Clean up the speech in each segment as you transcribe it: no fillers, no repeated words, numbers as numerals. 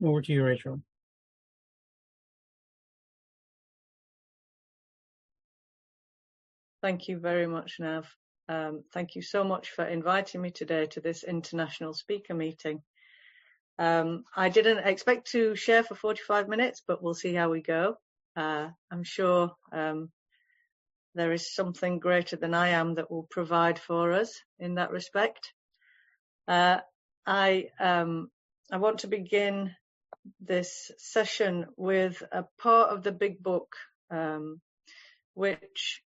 Over to you, Rachel. Thank you very much, Nav. Thank you so much for inviting me today to this international speaker meeting. I didn't expect to share for 45 minutes, but we'll see how we go. I'm sure there is something greater than I am that will provide for us in that respect. I want to begin this session with a part of the big book, which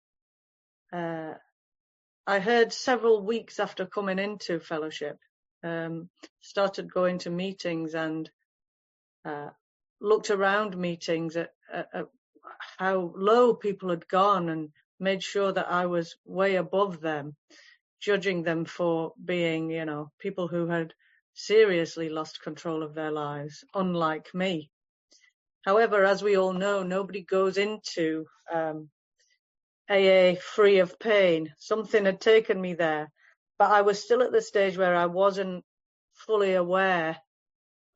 I heard several weeks after coming into fellowship. Started going to meetings and looked around meetings at how low people had gone and made sure that I was way above them, judging them for being, people who had seriously lost control of their lives, unlike me. However, as we all know, nobody goes into AA free of pain. Something had taken me there, but I was still at the stage where I wasn't fully aware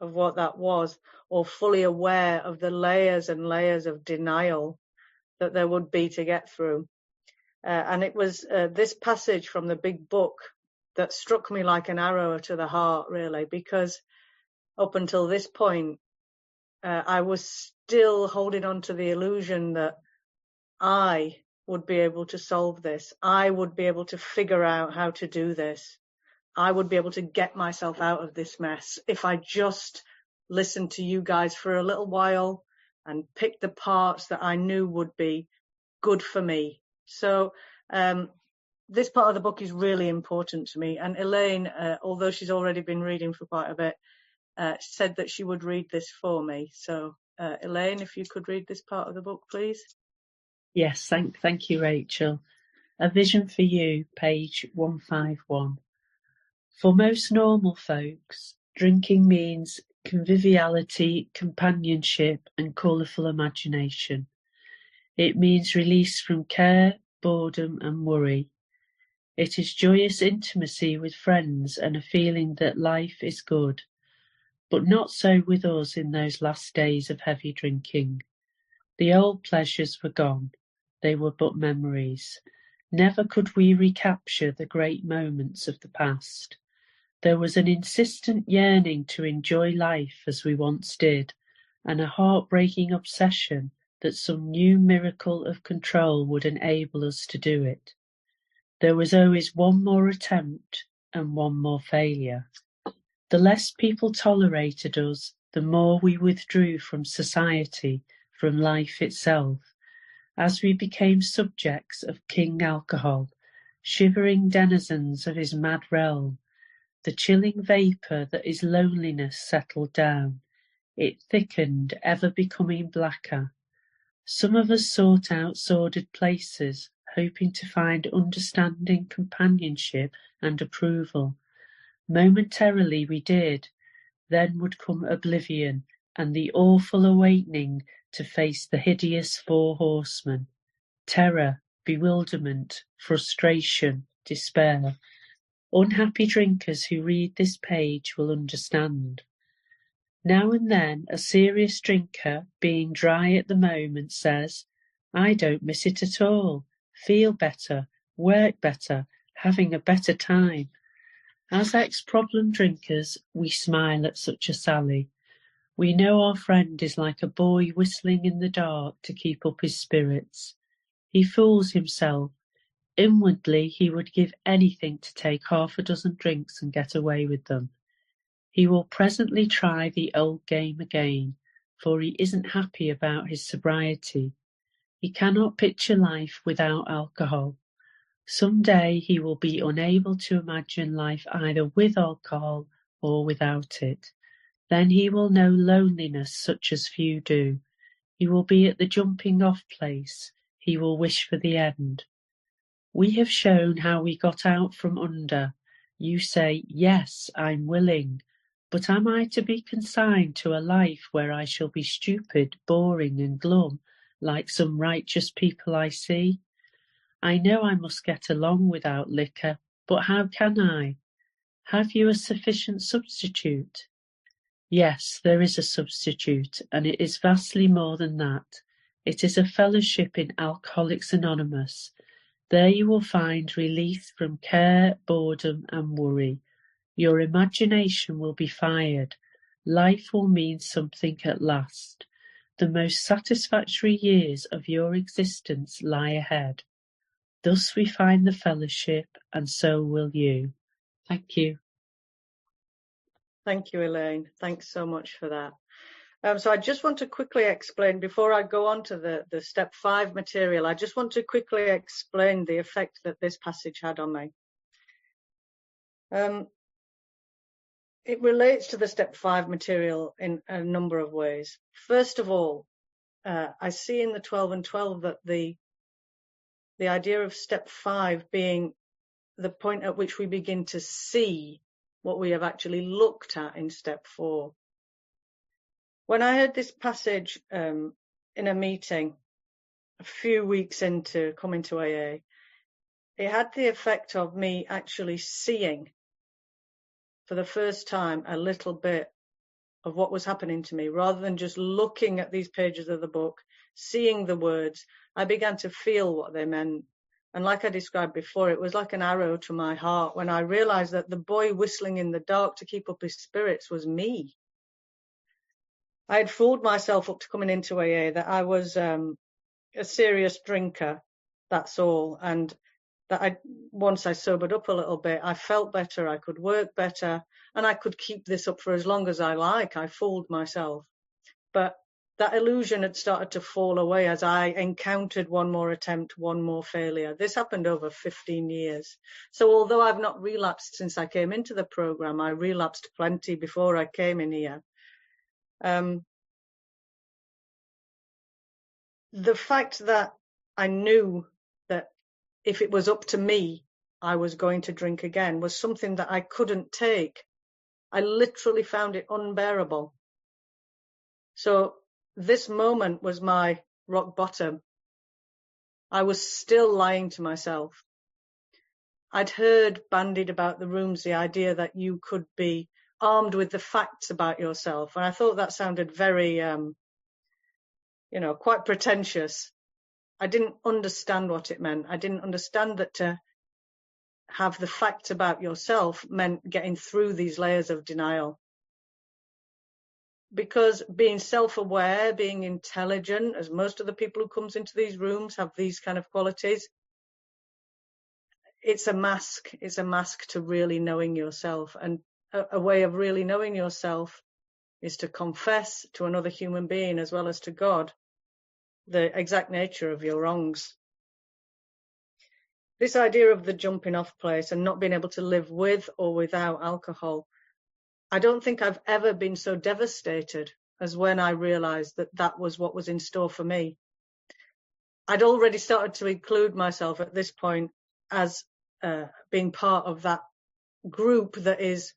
of what that was, or fully aware of the layers and layers of denial that there would be to get through. And it was this passage from the big book that struck me like an arrow to the heart, really, because up until this point, I was still holding on to the illusion that I would be able to solve this. I would be able to figure out how to do this. I would be able to get myself out of this mess if I just listened to you guys for a little while and picked the parts that I knew would be good for me. So this part of the book is really important to me. And Elaine, although she's already been reading for quite a bit, said that she would read this for me. So Elaine, if you could read this part of the book, please. Yes, thank you, Rachel. A Vision for You, page 151. For most normal folks, drinking means conviviality, companionship, and colourful imagination. It means release from care, boredom, and worry. It is joyous intimacy with friends and a feeling that life is good. But not so with us in those last days of heavy drinking. The old pleasures were gone. They were but memories. Never could we recapture the great moments of the past. There was an insistent yearning to enjoy life as we once did, and a heartbreaking obsession that some new miracle of control would enable us to do it. There was always one more attempt and one more failure. The less people tolerated us, the more we withdrew from society, from life itself, as we became subjects of King Alcohol, shivering denizens of his mad realm. The chilling vapour that is loneliness settled down. It thickened, ever becoming blacker. Some of us sought out sordid places, hoping to find understanding, companionship, and approval. Momentarily we did. Then would come oblivion, and the awful awakening to face the hideous four horsemen: terror, bewilderment, frustration, despair. Unhappy drinkers who read this page will understand. Now and then a serious drinker, being dry at the moment, says, I don't miss it at all, feel better, work better, having a better time. As ex-problem drinkers, we smile at such a sally. We know our friend is like a boy whistling in the dark to keep up his spirits. He fools himself. Inwardly he would give anything to take half a dozen drinks and get away with them. He will presently try the old game again, for he isn't happy about his sobriety. He cannot picture life without alcohol. Some day he will be unable to imagine life either with alcohol or without it. Then he will know loneliness such as few do. He will be at the jumping off place. He will wish for the end. We have shown how we got out from under. You say, yes, I'm willing. But am I to be consigned to a life where I shall be stupid, boring, and glum, like some righteous people I see? I know I must get along without liquor, but how can I? Have you a sufficient substitute? Yes, there is a substitute, and it is vastly more than that. It is a fellowship in Alcoholics Anonymous. There you will find relief from care, boredom, and worry. Your imagination will be fired. Life will mean something at last. The most satisfactory years of your existence lie ahead. Thus we find the fellowship, and so will you. Thank you. Thank you, Elaine. Thanks so much for that. So I just want to quickly explain, before I go on to the step 5 material, I just want to quickly explain the effect that this passage had on me. It relates to the step 5 material in a number of ways. First of all, I see in the 12 and 12 that the idea of step 5 being the point at which we begin to see what we have actually looked at in step 4. When I heard this passage in a meeting a few weeks into coming to AA, it had the effect of me actually seeing for the first time a little bit of what was happening to me. Rather than just looking at these pages of the book, seeing the words, I began to feel what they meant. And like I described before, it was like an arrow to my heart when I realized that the boy whistling in the dark to keep up his spirits was me. I had fooled myself up to coming into AA that I was a serious drinker, that's all. And that once I sobered up a little bit, I felt better, I could work better, and I could keep this up for as long as I like. I fooled myself. But that illusion had started to fall away as I encountered one more attempt, one more failure. This happened over 15 years. So although I've not relapsed since I came into the program, I relapsed plenty before I came in here. The fact that I knew that if it was up to me, I was going to drink again was something that I couldn't take. I literally found it unbearable. So this moment was my rock bottom. I was still lying to myself. I'd heard bandied about the rooms the idea that you could be armed with the facts about yourself. And I thought that sounded very, quite pretentious. I didn't understand what it meant. I didn't understand that to have the facts about yourself meant getting through these layers of denial. Because being self-aware, being intelligent, as most of the people who comes into these rooms have these kind of qualities, it's a mask. It's a mask to really knowing yourself. And a way of really knowing yourself is to confess to another human being as well as to God the exact nature of your wrongs. This idea of the jumping off place and not being able to live with or without alcohol, I don't think I've ever been so devastated as when I realized that that was what was in store for me. I'd already started to include myself at this point as being part of that group that is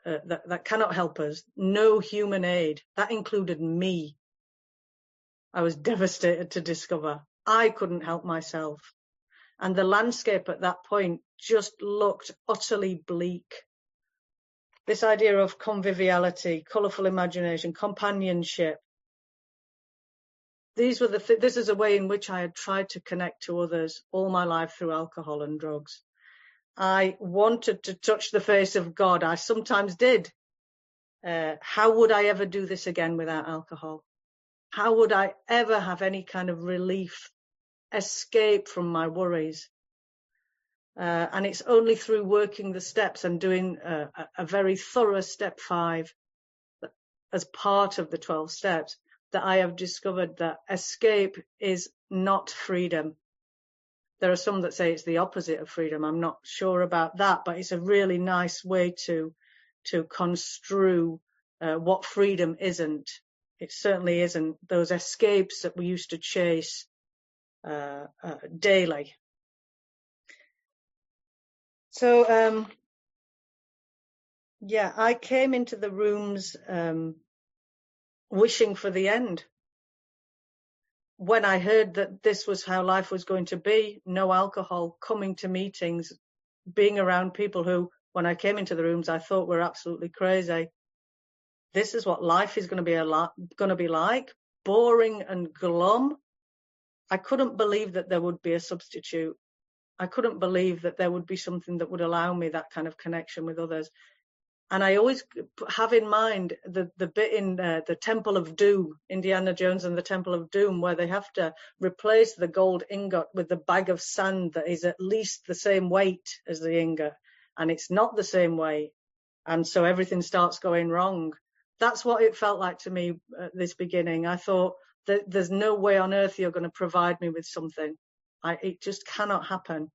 that cannot help us. No human aid. That included me. I was devastated to discover I couldn't help myself. And the landscape at that point just looked utterly bleak. This idea of conviviality, colourful imagination, companionship. This is a way in which I had tried to connect to others all my life through alcohol and drugs. I wanted to touch the face of God. I sometimes did. How would I ever do this again without alcohol? How would I ever have any kind of relief, escape from my worries? And it's only through working the steps and doing a very thorough step 5 as part of the 12 steps that I have discovered that escape is not freedom. There are some that say it's the opposite of freedom. I'm not sure about that, but it's a really nice way to construe what freedom isn't. It certainly isn't those escapes that we used to chase daily. So, I came into the rooms wishing for the end. When I heard that this was how life was going to be, no alcohol, coming to meetings, being around people who, when I came into the rooms, I thought were absolutely crazy. this is what life is going to be like, boring and glum. I couldn't believe that there would be a substitute. I couldn't believe that there would be something that would allow me that kind of connection with others. And I always have in mind the bit in the Temple of Doom, Indiana Jones and the Temple of Doom, where they have to replace the gold ingot with the bag of sand that is at least the same weight as the ingot. And it's not the same weight. And so everything starts going wrong. That's what it felt like to me at this beginning. I thought that there's no way on earth you're going to provide me with something. It just cannot happen.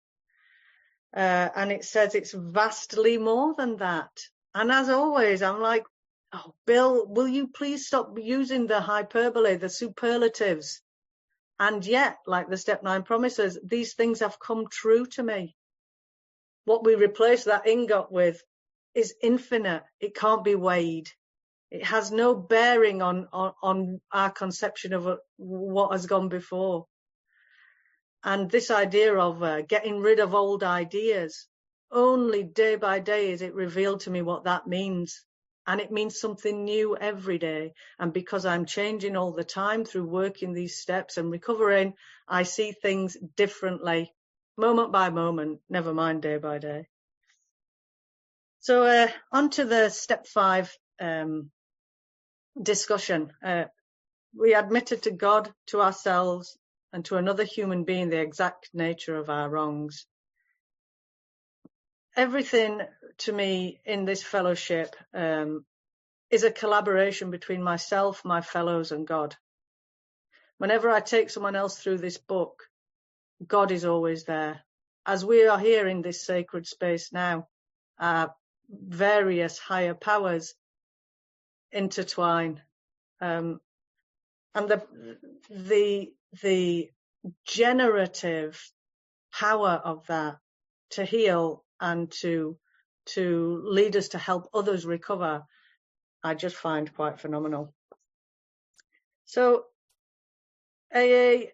And it says it's vastly more than that. And as always, I'm like, oh, Bill, will you please stop using the hyperbole, the superlatives? And yet, like the Step 9 promises, these things have come true to me. What we replace that ingot with is infinite. It can't be weighed. It has no bearing on our conception of what has gone before. And this idea of getting rid of old ideas, only day by day is it revealed to me what that means. And it means something new every day. And because I'm changing all the time through working these steps and recovering, I see things differently, moment by moment, never mind day by day. So on to the Step 5 discussion. We admitted to God, to ourselves, and to another human being the exact nature of our wrongs. Everything to me in this fellowship is a collaboration between myself, my fellows, and God. Whenever I take someone else through this book, God is always there. As we are here in this sacred space now, various higher powers intertwine, and the generative power of that to heal and to lead us to help others recover, I just find quite phenomenal. So AA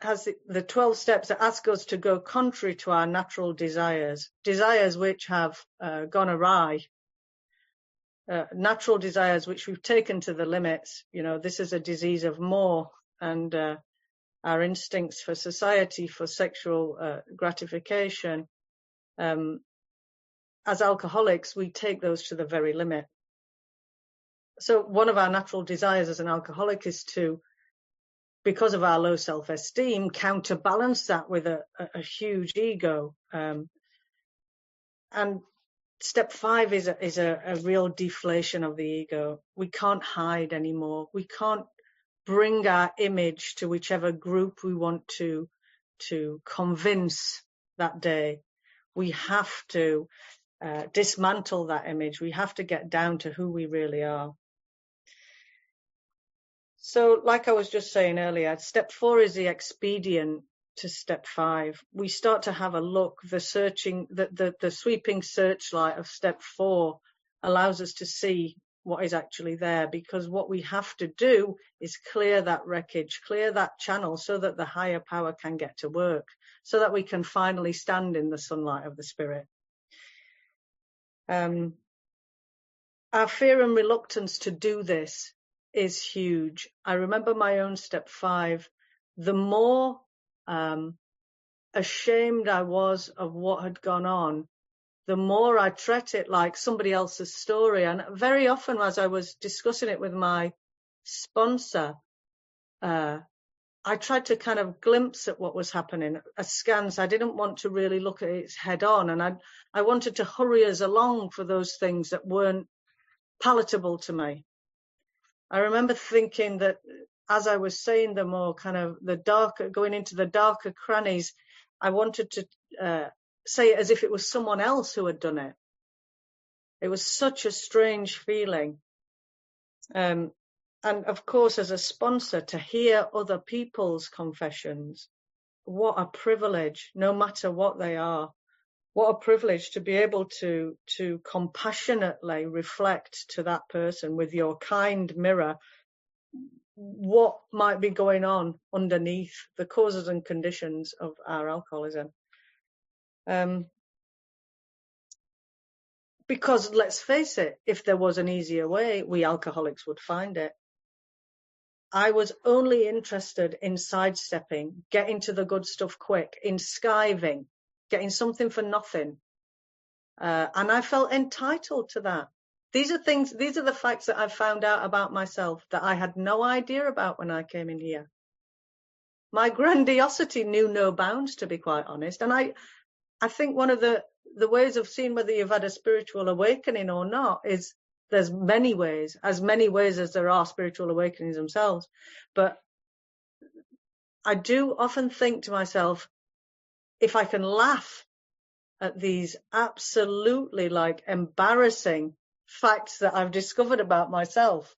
has the 12 steps that ask us to go contrary to our natural desires which have gone awry, natural desires which we've taken to the limits. You know, this is a disease of more, and our instincts for society, for sexual gratification. As alcoholics, we take those to the very limit. So one of our natural desires as an alcoholic is to, because of our low self-esteem, counterbalance that with a huge ego. And Step 5 is a real deflation of the ego. We can't hide anymore. We can't bring our image to whichever group we want to convince that day. We have to dismantle that image. We have to get down to who we really are. So, like I was just saying earlier, Step 4 is the expedient to Step 5. We start to have a look. The sweeping searchlight of Step 4 allows us to see what is actually there, because what we have to do is clear that wreckage, clear that channel, so that the higher power can get to work, so that we can finally stand in the sunlight of the Spirit. Our fear and reluctance to do this is huge. I remember my own Step 5. The more ashamed I was of what had gone on, the more I treat it like somebody else's story. And very often, as I was discussing it with my sponsor, I tried to kind of glimpse at what was happening, askance. I didn't want to really look at it head on, and I wanted to hurry us along for those things that weren't palatable to me. I remember thinking that as I was saying them, or kind of going into the darker crannies, I wanted to say it as if it was someone else who had done it. It was such a strange feeling. And of course, as a sponsor, to hear other people's confessions, what a privilege, no matter what they are. What a privilege to be able to compassionately reflect to that person with your kind mirror what might be going on underneath the causes and conditions of our alcoholism. Because let's face it, if there was an easier way, we alcoholics would find it. I was only interested in sidestepping, getting to the good stuff quick, in skiving, getting something for nothing. And I felt entitled to that. These are the facts that I've found out about myself that I had no idea about when I came in here. My grandiosity knew no bounds, to be quite honest. And I think one of the ways of seeing whether you've had a spiritual awakening or not is there's many ways, as there are spiritual awakenings themselves. But I do often think to myself, if I can laugh at these absolutely embarrassing facts that I've discovered about myself,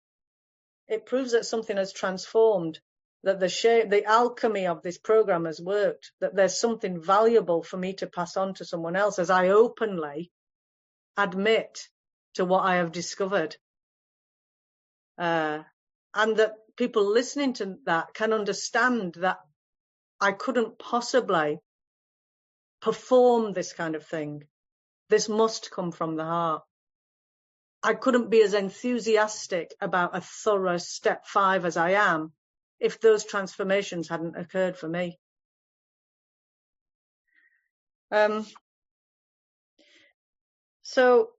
it proves that something has transformed, that the alchemy of this program has worked, that there's something valuable for me to pass on to someone else as I openly admit to what I have discovered. And that people listening to that can understand that I couldn't possibly perform this kind of thing. This must come from the heart. I couldn't be as enthusiastic about a thorough step 5 as I am if those transformations hadn't occurred for me. So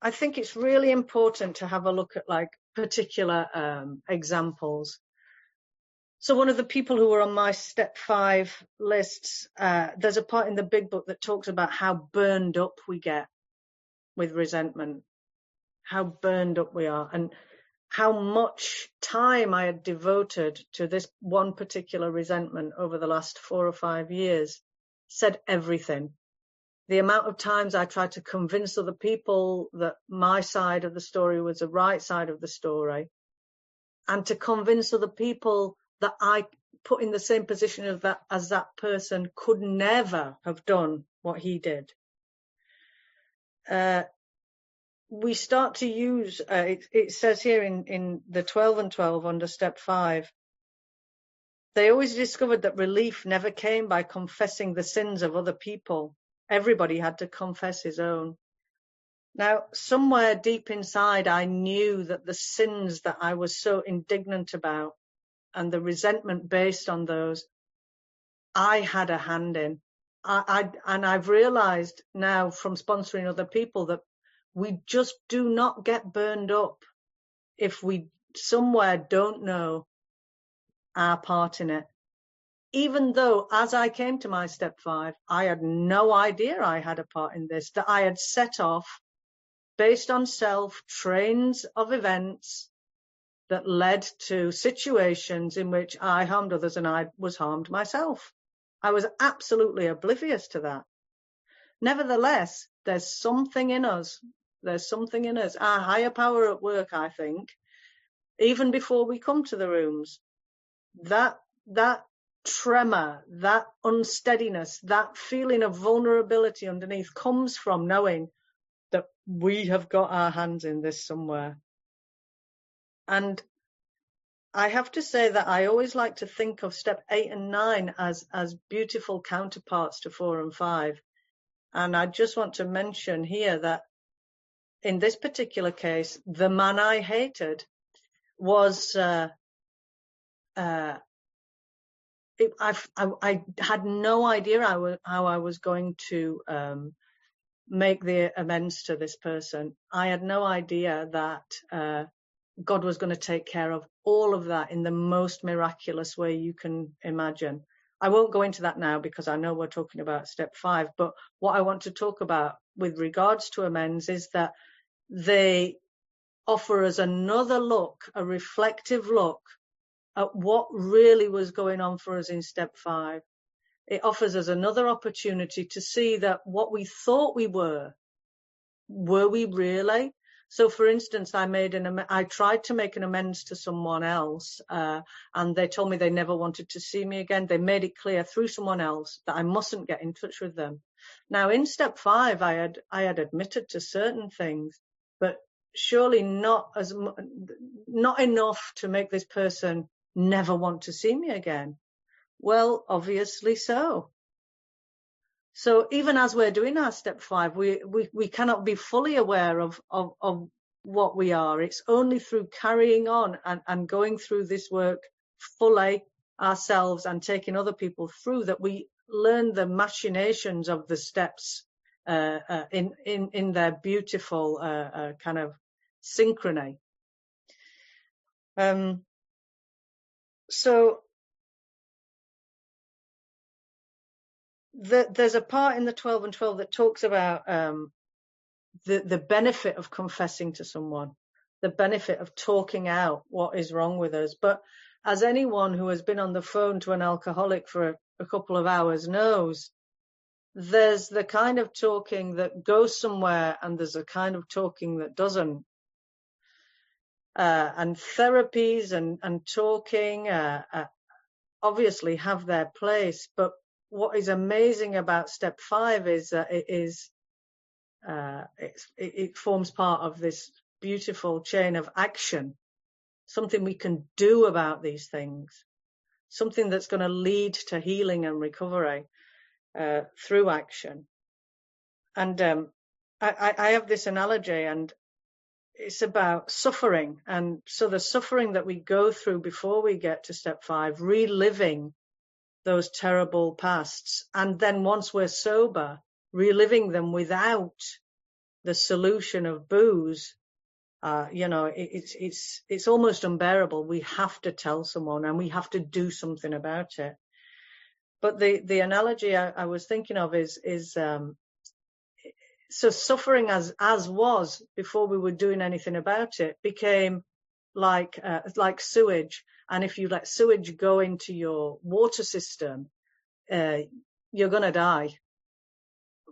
I think it's really important to have a look at particular examples. So one of the people who were on my step 5 lists, there's a part in the big book that talks about how burned up we get with resentment, how burned up we are, and how much time I had devoted to this one particular resentment over the last 4 or 5 years said everything. The amount of times I tried to convince other people that my side of the story was the right side of the story, and to convince other people that I put in the same position as that person could never have done what he did. We start to use, it says here in the 12 and 12 under step 5, they always discovered that relief never came by confessing the sins of other people. Everybody had to confess his own. Now, somewhere deep inside, I knew that the sins that I was so indignant about and the resentment based on those, I had a hand in. And I've realized now from sponsoring other people that we just do not get burned up if we somewhere don't know our part in it. Even though, as I came to my step 5, I had no idea I had a part in this, that I had set off based on self trains of events that led to situations in which I harmed others and I was harmed myself. I was absolutely oblivious to that. Nevertheless, there's something in us. There's something in us, our higher power at work, I think, even before we come to the rooms. That tremor, that unsteadiness, that feeling of vulnerability underneath comes from knowing that we have got our hands in this somewhere. And I have to say that I always like to think of step 8 and 9 as beautiful counterparts to 4 and 5. And I just want to mention here that in this particular case, the man I hated was, I had no idea how I was going to make the amends to this person. I had no idea that God was going to take care of all of that in the most miraculous way you can imagine. I won't go into that now because I know we're talking about step 5, but what I want to talk about with regards to amends is that they offer us another look, a reflective look at what really was going on for us in step 5. It offers us another opportunity to see that what we thought we were we really? So, for instance, I tried to make an amends to someone else, and they told me they never wanted to see me again. They made it clear through someone else that I mustn't get in touch with them. Now, in step 5, I had admitted to certain things, but surely not enough to make this person never want to see me again. Well, obviously so. So even as we're doing our step 5, we cannot be fully aware of what we are. It's only through carrying on and going through this work fully ourselves and taking other people through that we learn the machinations of the steps in their beautiful kind of synchrony. So there's a part in the 12 and 12 that talks about the benefit of confessing to someone, the benefit of talking out what is wrong with us. But as anyone who has been on the phone to an alcoholic for a couple of hours knows, there's the kind of talking that goes somewhere and there's a kind of talking that doesn't. And therapies and talking obviously have their place, but what is amazing about step 5 is that it forms part of this beautiful chain of action, something we can do about these things, something that's going to lead to healing and recovery through action. And I have this analogy, and it's about suffering. And so the suffering that we go through before we get to step 5, reliving those terrible pasts, and then once we're sober, reliving them without the solution of booze, it's almost unbearable. We have to tell someone and we have to do something about it. But the analogy I was thinking of is so suffering as was before we were doing anything about it became like sewage. And if you let sewage go into your water system, you're going to die.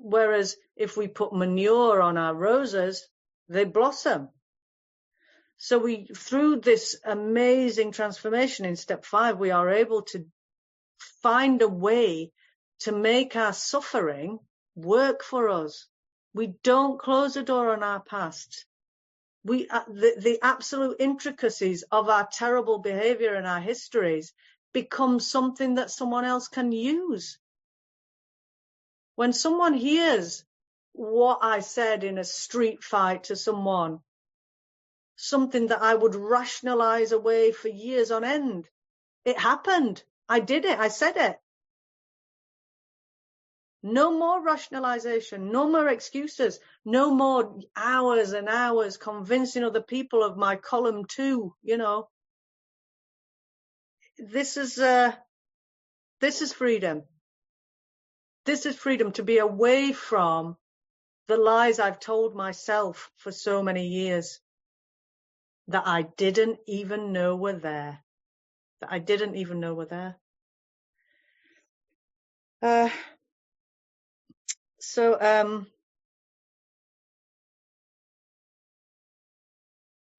Whereas if we put manure on our roses, they blossom. So through this amazing transformation in step 5, we are able to find a way to make our suffering work for us. We don't close the door on our past. The absolute intricacies of our terrible behavior and our histories become something that someone else can use. When someone hears what I said in a street fight to someone, something that I would rationalize away for years on end, it happened. I did it. I said it. No more rationalization, no more excuses, no more hours and hours convincing other people of my column 2, This is freedom. This is freedom to be away from the lies I've told myself for so many years that I didn't even know were there.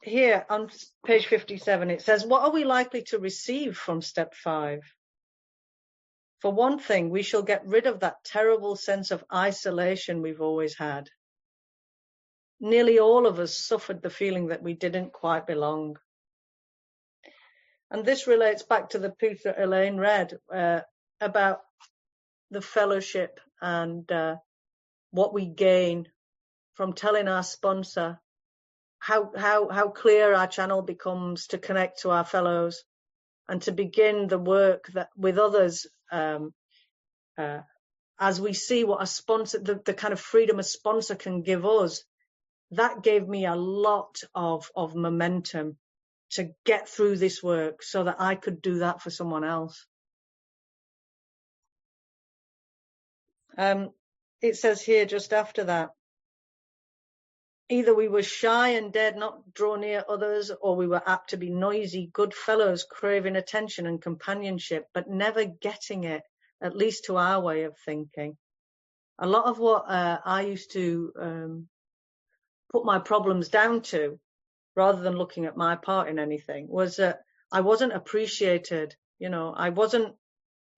Here on page 57, it says, what are we likely to receive from step 5? For one thing, we shall get rid of that terrible sense of isolation we've always had. Nearly all of us suffered the feeling that we didn't quite belong. And this relates back to the piece that Elaine read about the fellowship and what we gain from telling our sponsor how clear our channel becomes to connect to our fellows and to begin the work that with others as we see what a sponsor, the kind of freedom a sponsor can give us. That gave me a lot of momentum to get through this work so that I could do that for someone else. It says here just after that, either we were shy and dared not draw near others, or we were apt to be noisy good fellows craving attention and companionship, but never getting it, at least to our way of thinking. A lot of what I used to put my problems down to, rather than looking at my part in anything, was that I wasn't appreciated. I wasn't,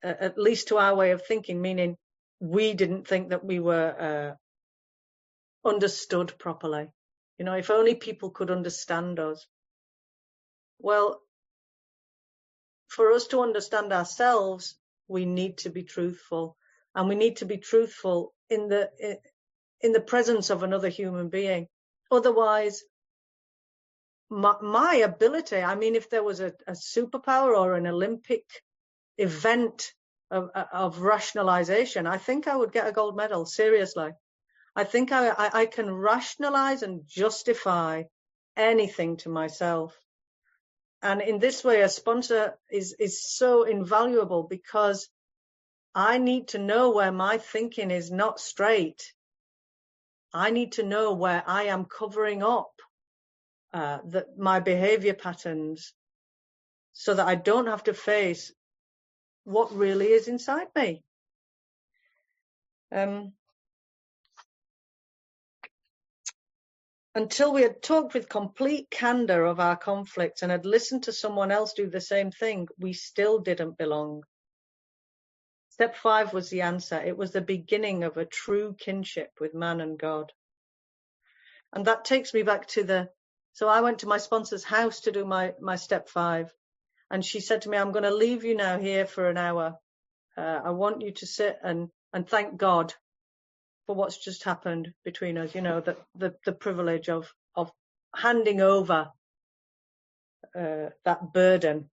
at least to our way of thinking, meaning we didn't think that we were understood properly. If only people could understand us. Well, for us to understand ourselves, we need to be truthful. and we need to be truthful in the presence of another human being. Otherwise, my ability, I mean, if there was a superpower or an Olympic event of rationalization, I think I would get a gold medal. Seriously. I think I can rationalize and justify anything to myself. And in this way, a sponsor is so invaluable, because I need to know where my thinking is not straight. I need to know where I am covering up my behavior patterns, so that I don't have to face what really is inside me. Until we had talked with complete candor of our conflicts and had listened to someone else do the same thing, we still didn't belong. Step 5 was the answer. It was the beginning of a true kinship with man and God. And that takes me back to so I went to my sponsor's house to do my step 5. And she said to me, I'm going to leave you now here for an hour. I want you to sit and thank God for what's just happened between us, the privilege of handing over that burden.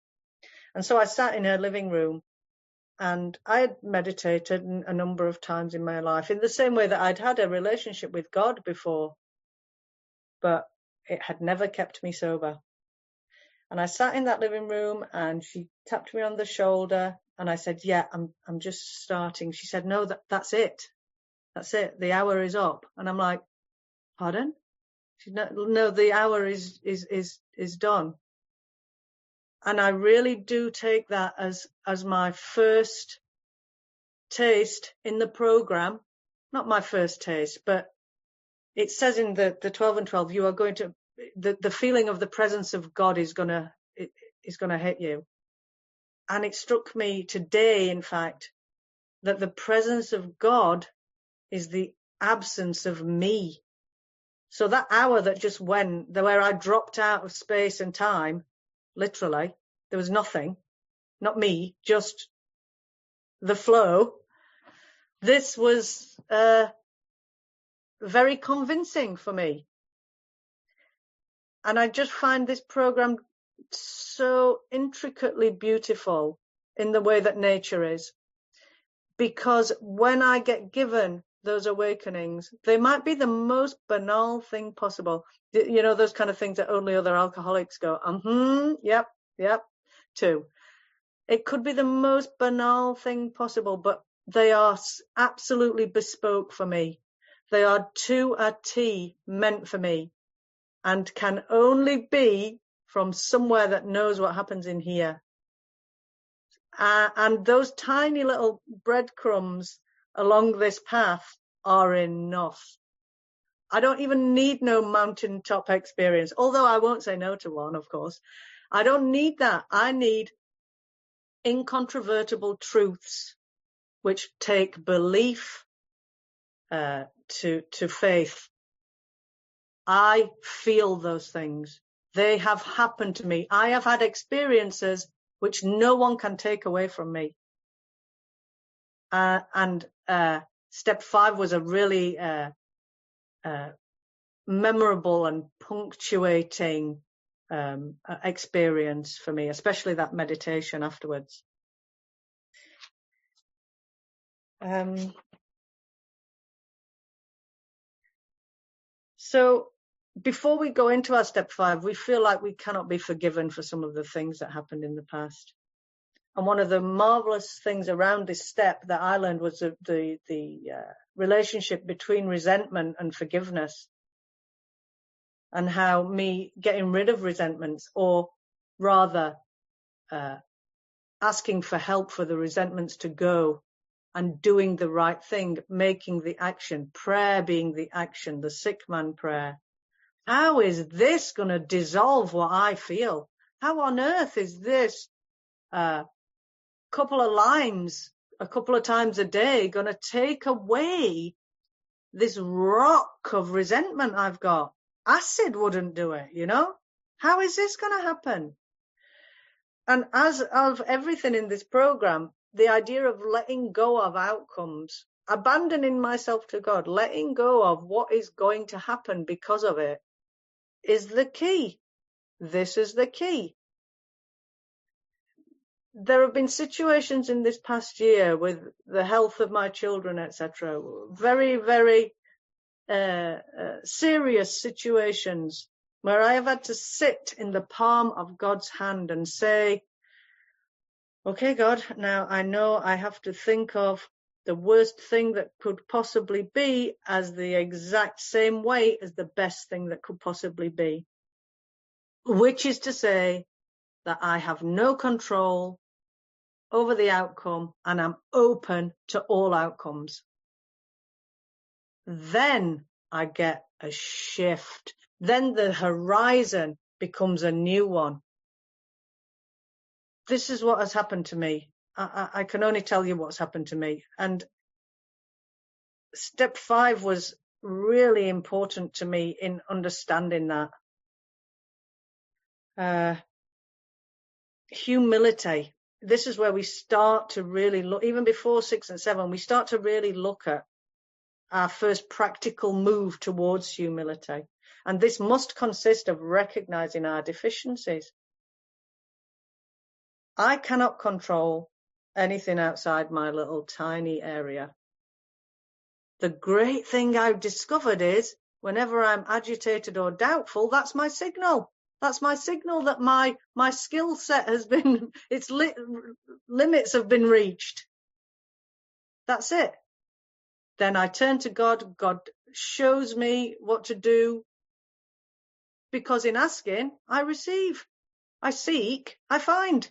And so I sat in her living room, and I had meditated a number of times in my life, in the same way that I'd had a relationship with God before, but it had never kept me sober. And I sat in that living room, and she tapped me on the shoulder, and I said, yeah, I'm just starting. She said, no, that's it. That's it. The hour is up. And I'm like, pardon? She said, no, the hour is done. And I really do take that as my first taste in the program. Not my first taste, but it says in the 12 and 12, you are going to, the feeling of the presence of God is going to hit you. And it struck me today, in fact, that the presence of God is the absence of me. So that hour that just went, where I dropped out of space and time, literally, there was nothing, not me, just the flow. This was very convincing for me. And I just find this program so intricately beautiful in the way that nature is. Because when I get given those awakenings, they might be the most banal thing possible. Those kind of things that only other alcoholics go, yep, to. It could be the most banal thing possible, but they are absolutely bespoke for me. They are to a T meant for me, and can only be from somewhere that knows what happens in here. And those tiny little breadcrumbs along this path are enough. I don't even need no mountaintop experience, although I won't say no to one, of course. I don't need that. I need incontrovertible truths which take belief to faith. I feel those things. They have happened to me. I have had experiences which no one can take away from me. And step 5 was a really memorable and punctuating experience for me, especially that meditation afterwards. So before we go into our step 5, we feel like we cannot be forgiven for some of the things that happened in the past. And one of the marvelous things around this step that I learned was the relationship between resentment and forgiveness, and how me getting rid of resentments, or rather asking for help for the resentments to go, and doing the right thing, making the action, prayer being the action, the sick man prayer. How is this going to dissolve what I feel? How on earth is this couple of lines a couple of times a day going to take away this rock of resentment I've got? Acid wouldn't do it, How is this going to happen? And as of everything in this program, the idea of letting go of outcomes, abandoning myself to God, letting go of what is going to happen because of it, is the key. This is the key. There have been situations in this past year with the health of my children, etc. Very, very serious situations where I have had to sit in the palm of God's hand and say, okay, God, now I know I have to think of the worst thing that could possibly be as the exact same way as the best thing that could possibly be, which is to say that I have no control over the outcome and I'm open to all outcomes. Then I get a shift. Then the horizon becomes a new one. This is what has happened to me. I can only tell you what's happened to me. And step 5 was really important to me in understanding that. Humility. This is where we start to really look, even before 6 and 7, we start to really look at our first practical move towards humility. And this must consist of recognizing our deficiencies. I cannot control anything outside my little tiny area. The great thing I've discovered is whenever I'm agitated or doubtful, that's my signal. That's my signal that my skill set has been, its limits have been reached. That's it. Then I turn to God. God shows me what to do. Because in asking, I receive. I seek, I find.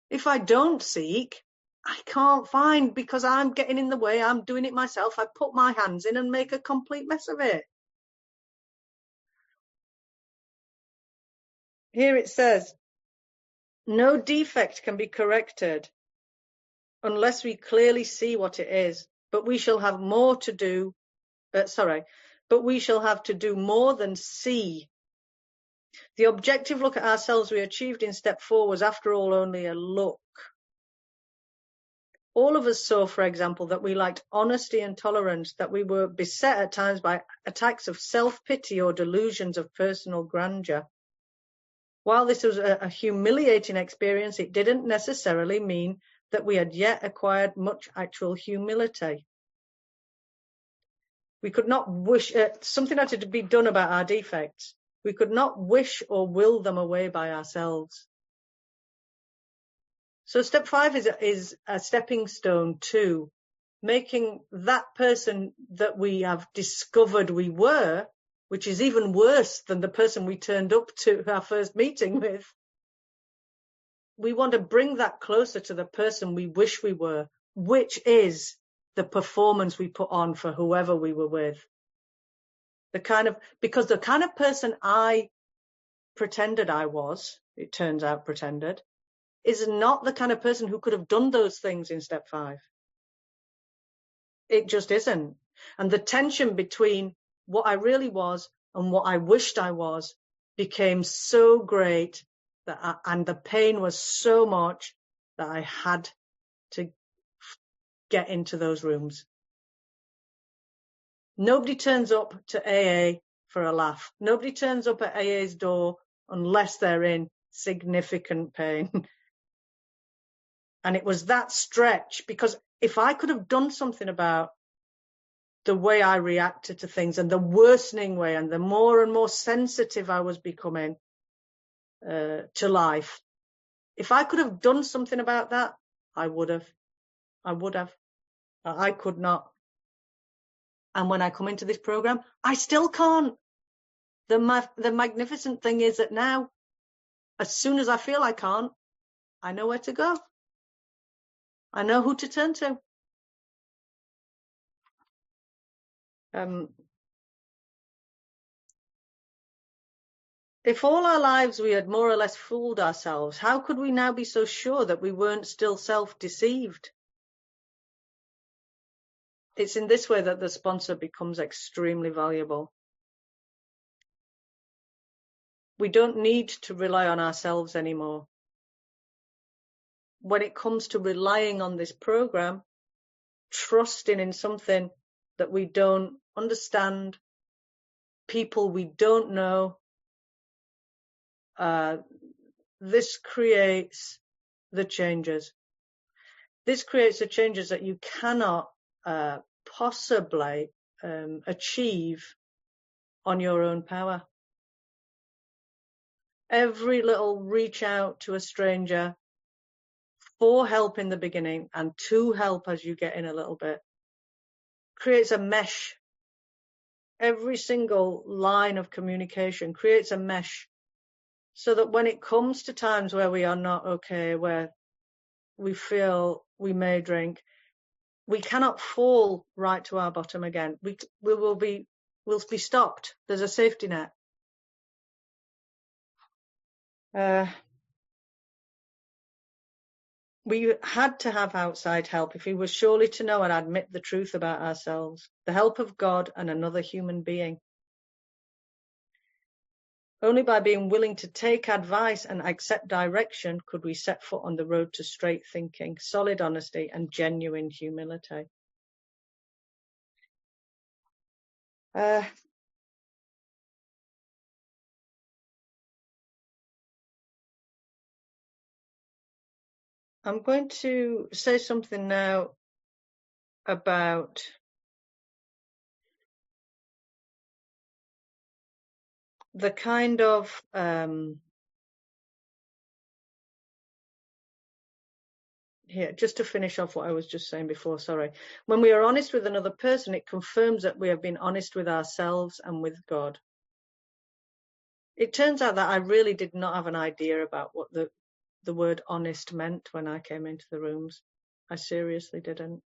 If I don't seek, I can't find because I'm getting in the way. I'm doing it myself. I put my hands in and make a complete mess of it. Here it says, no defect can be corrected unless we clearly see what it is, but we shall have more to do. But we shall have to do more than see. The objective look at ourselves we achieved in step 4 was, after all, only a look. All of us saw, for example, that we lacked honesty and tolerance, that we were beset at times by attacks of self-pity or delusions of personal grandeur. While this was a humiliating experience, it didn't necessarily mean that we had yet acquired much actual humility. We could not wish, something had to be done about our defects. We could not wish or will them away by ourselves. So step 5 is a stepping stone to making that person that we have discovered we were, which is even worse than the person we turned up to our first meeting with. We want to bring that closer to the person we wish we were, which is the performance we put on for whoever we were with. Because the kind of person I pretended I was, it turns out pretended, is not the kind of person who could have done those things in step 5. It just isn't. And the tension between what I really was and what I wished I was became so great and the pain was so much that I had to get into those rooms. Nobody turns up to AA for a laugh. Nobody turns up at AA's door unless they're in significant pain. And it was that stretch, because if I could have done something about the way I reacted to things and the worsening way and the more and more sensitive I was becoming to life, if I could have done something about that, I would have. I could not. And when I come into this program, I still can't. The magnificent thing is that now, as soon as I feel I can't, I know where to go. I know who to turn to. If all our lives we had more or less fooled ourselves, how could we now be so sure that we weren't still self-deceived? It's in this way that the sponsor becomes extremely valuable. We don't need to rely on ourselves anymore. when it comes to relying on this program, trusting in something that we don't understand, people we don't know, this creates the changes. This creates the changes that you cannot possibly achieve on your own power. Every little reach out to a stranger for help in the beginning and to help as you get in a little bit creates a mesh. Every single line of communication creates a mesh so that when it comes to times where we are not okay, where we feel we may drink, we cannot fall right to our bottom again. We'll be stopped. There's a safety net. We had to have outside help if we were surely to know and admit the truth about ourselves, the help of God and another human being. Only by being willing to take advice and accept direction could we set foot on the road to straight thinking, solid honesty, and genuine humility. I'm going to say something now about the kind of here, just to finish off what I was just saying before, sorry. When we are honest with another person, it confirms that we have been honest with ourselves and with God. It turns out that I really did not have an idea about what the word honest meant when I came into the rooms. I seriously didn't.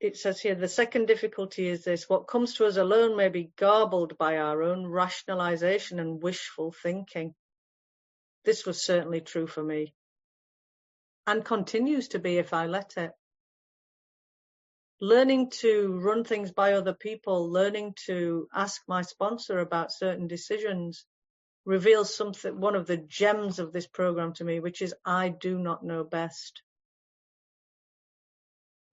It says here, the second difficulty is this: what comes to us alone may be garbled by our own rationalization and wishful thinking. This was certainly true for me, and continues to be if I let it. Learning to run things by other people, learning to ask my sponsor about certain decisions reveals something, one of the gems of this program to me, which is I do not know best.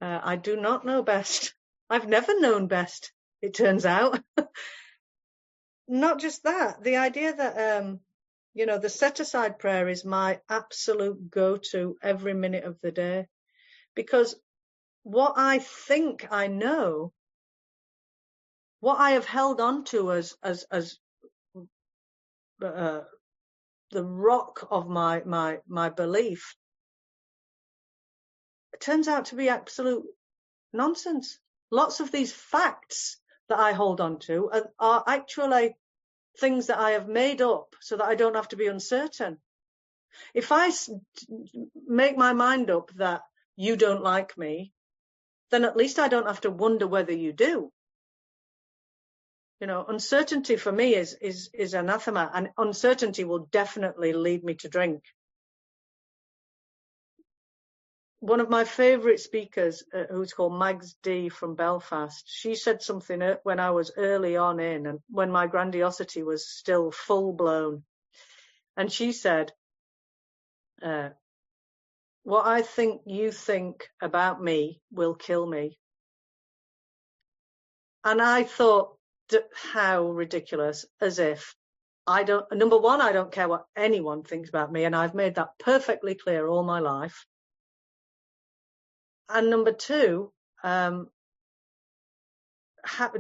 I do not know best. I've never known best, it turns out. Not just that, the idea that, the set-aside prayer is my absolute go-to every minute of the day. Because what I think I know, what I have held on to as the rock of my belief, it turns out to be absolute nonsense. Lots of these facts that I hold on to are actually things that I have made up so that I don't have to be uncertain. If I make my mind up that you don't like me, then at least I don't have to wonder whether you do. Uncertainty for me is anathema, and uncertainty will definitely lead me to drink. One of my favourite speakers, who's called Mags D from Belfast, she said something when I was early on in, and when my grandiosity was still full blown. And she said, what I think you think about me will kill me. And I thought, how ridiculous, as if number one, I don't care what anyone thinks about me, and I've made that perfectly clear all my life. And number two,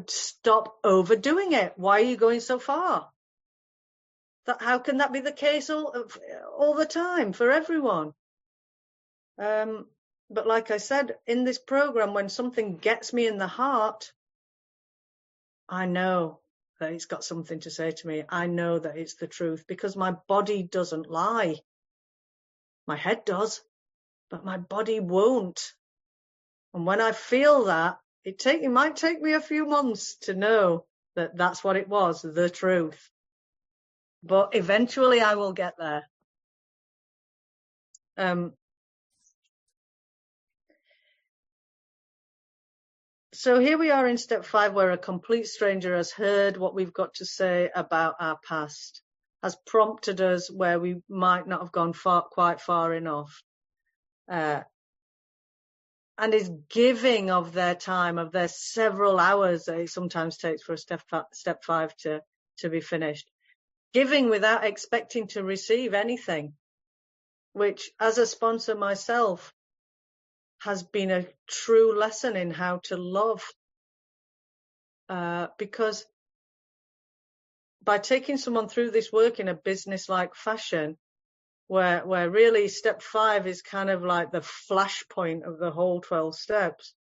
stop overdoing it. Why are you going so far? How can that be the case all the time for everyone? But like I said, in this program, when something gets me in the heart, I know that it's got something to say to me. I know that it's the truth, because my body doesn't lie. My head does, but my body won't. And when I feel that, it might take me a few months to know that that's what it was, the truth. But eventually I will get there. So here we are in step 5, where a complete stranger has heard what we've got to say about our past. has prompted us where we might not have gone quite far enough, and is giving of their time, of their several hours that it sometimes takes for a step 5 to be finished, giving without expecting to receive anything, which as a sponsor myself has been a true lesson in how to love, because by taking someone through this work in a business-like fashion, where really step 5 is kind of like the flashpoint of the whole 12 steps,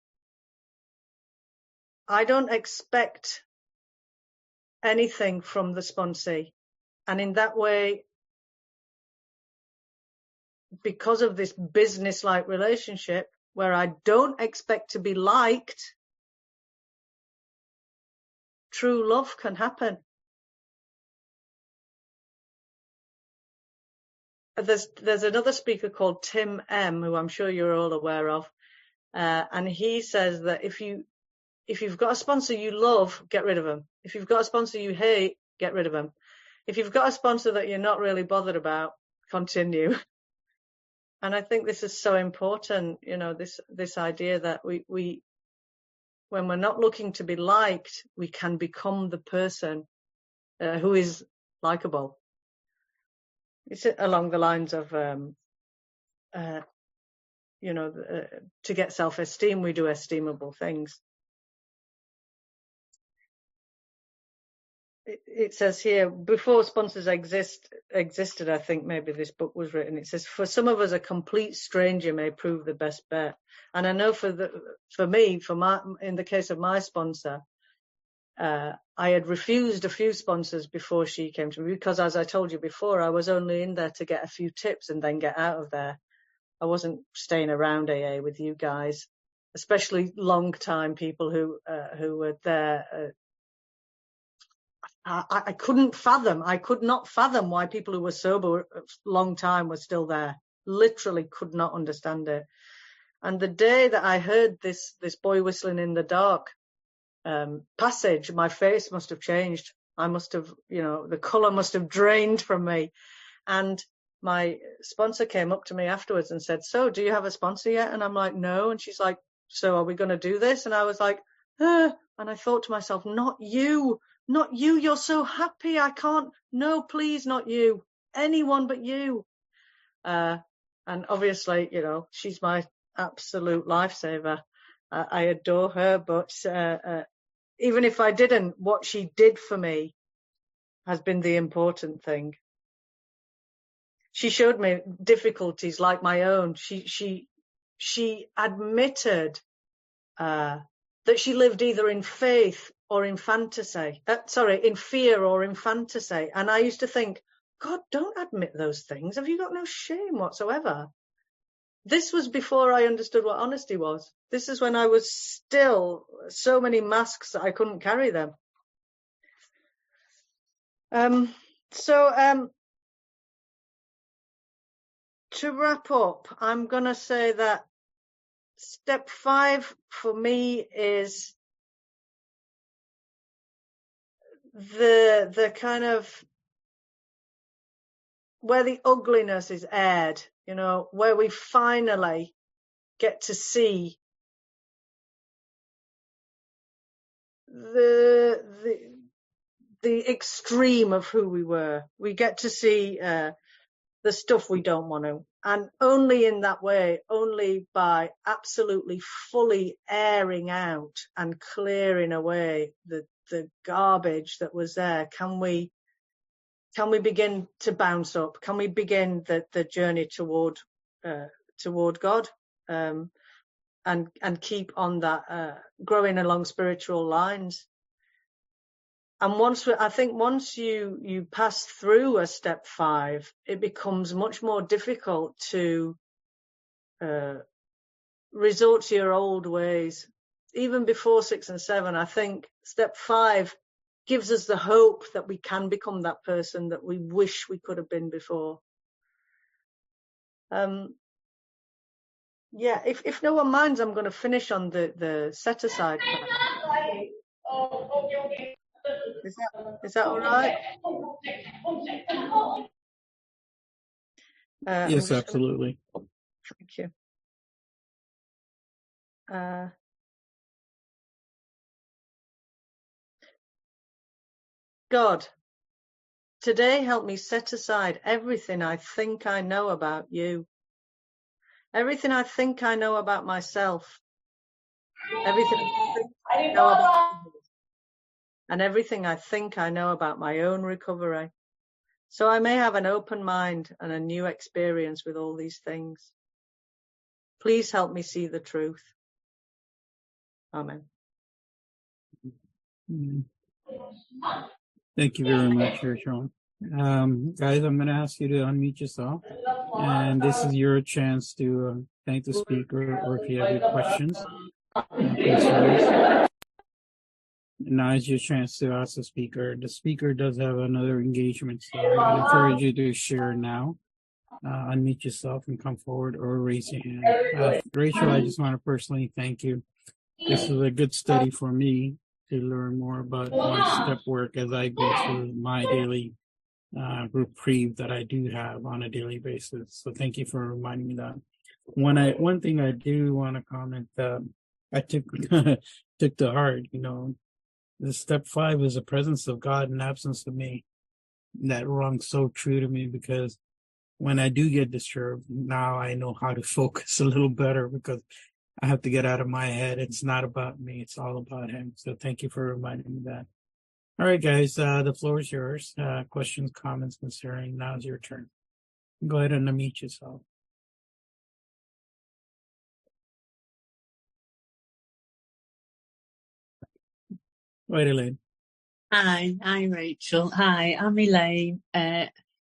I don't expect anything from the sponsee. And in that way, because of this business-like relationship where I don't expect to be liked, true love can happen. There's another speaker called Tim M, who I'm sure you're all aware of, and he says that if you've got a sponsor you love, get rid of them. If you've got a sponsor you hate, get rid of them. If you've got a sponsor that you're not really bothered about, continue. And I think this is so important, you know, this idea that we when we're not looking to be liked, we can become the person who is likable. It's along the lines of, you know, to get self-esteem, we do esteemable things. It says here, before sponsors existed, I think maybe this book was written. It says, for some of us, a complete stranger may prove the best bet. And I know for me, in the case of my sponsor, I had refused a few sponsors before she came to me, because as I told you before, I was only in there to get a few tips and then get out of there. I wasn't staying around AA with you guys, especially long time people who were there. I could not fathom why people who were sober a long time were still there. Literally could not understand it. And the day that I heard this boy whistling in the dark passage, my face must have changed. I must have, you know, the colour must have drained from me. And my sponsor came up to me afterwards and said, so do you have a sponsor yet? And I'm like, no. And she's like, so are we going to do this? And I was like, and I thought to myself, not you, you're so happy. I can't, no, please, not you, anyone but you. And obviously, you know, she's my absolute lifesaver. I adore her, but even if I didn't, what she did for me has been the important thing. She showed me difficulties like my own. She admitted that she lived either in faith or in fantasy. In fear or in fantasy. And I used to think, God, don't admit those things. Have you got no shame whatsoever? This was before I understood what honesty was. This is when I was still so many masks that I couldn't carry them. To wrap up, I'm going to say that step 5 for me is the kind of where the ugliness is aired, you know, where we finally get to see the extreme of who we were. We get to see the stuff we don't want to. And only in that way, only by absolutely fully airing out and clearing away the garbage that was there, can we begin to bounce up? Can we begin the journey toward God, and keep on that growing along spiritual lines? And once you pass through a step 5, it becomes much more difficult to resort to your old ways. Even before 6 and 7, I think step 5 gives us the hope that we can become that person that we wish we could have been before. If no one minds, I'm going to finish on the set aside. Is that all right? Yes, absolutely. Thank you. God, today help me set aside everything I think I know about you, everything I think I know about myself, everything I think I know about others, and everything I think I know about my own recovery, so I may have an open mind and a new experience with all these things. Please help me see the truth. Amen. Thank you very much, Rachel. Guys, I'm going to ask you to unmute yourself, and this is your chance to thank the speaker, or if you have any questions, concerns. Now is your chance to ask the speaker. The speaker does have another engagement, so I encourage you to share now. Unmute yourself and come forward, or raise your hand. Rachel, I just want to personally thank you. This is a good study for me to learn more about my step work as I go through my daily reprieve that I do have on a daily basis. So thank you for reminding me that. One thing I do want to comment that I took took to heart, the step 5 is the presence of God in absence of me. That rung so true to me, because when I do get disturbed, now I know how to focus a little better, because I have to get out of my head. It's not about me. It's all about him. So thank you for reminding me that. All right, guys, the floor is yours. Questions, comments, concerning. Now's your turn. Go ahead and unmute yourself. Right, Elaine. Hi, Rachel. Hi, I'm Elaine.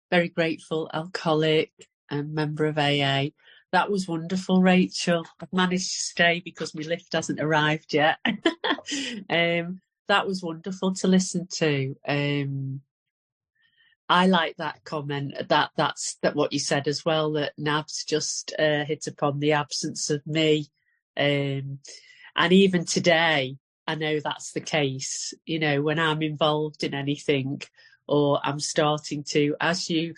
Very grateful alcoholic and member of AA. That was wonderful, Rachel. I've managed to stay because my lift hasn't arrived yet. That was wonderful to listen to. I like that comment. That's what you said as well, that Nabs just hit upon the absence of me. And even today, I know that's the case. When I'm involved in anything, or I'm starting to, as you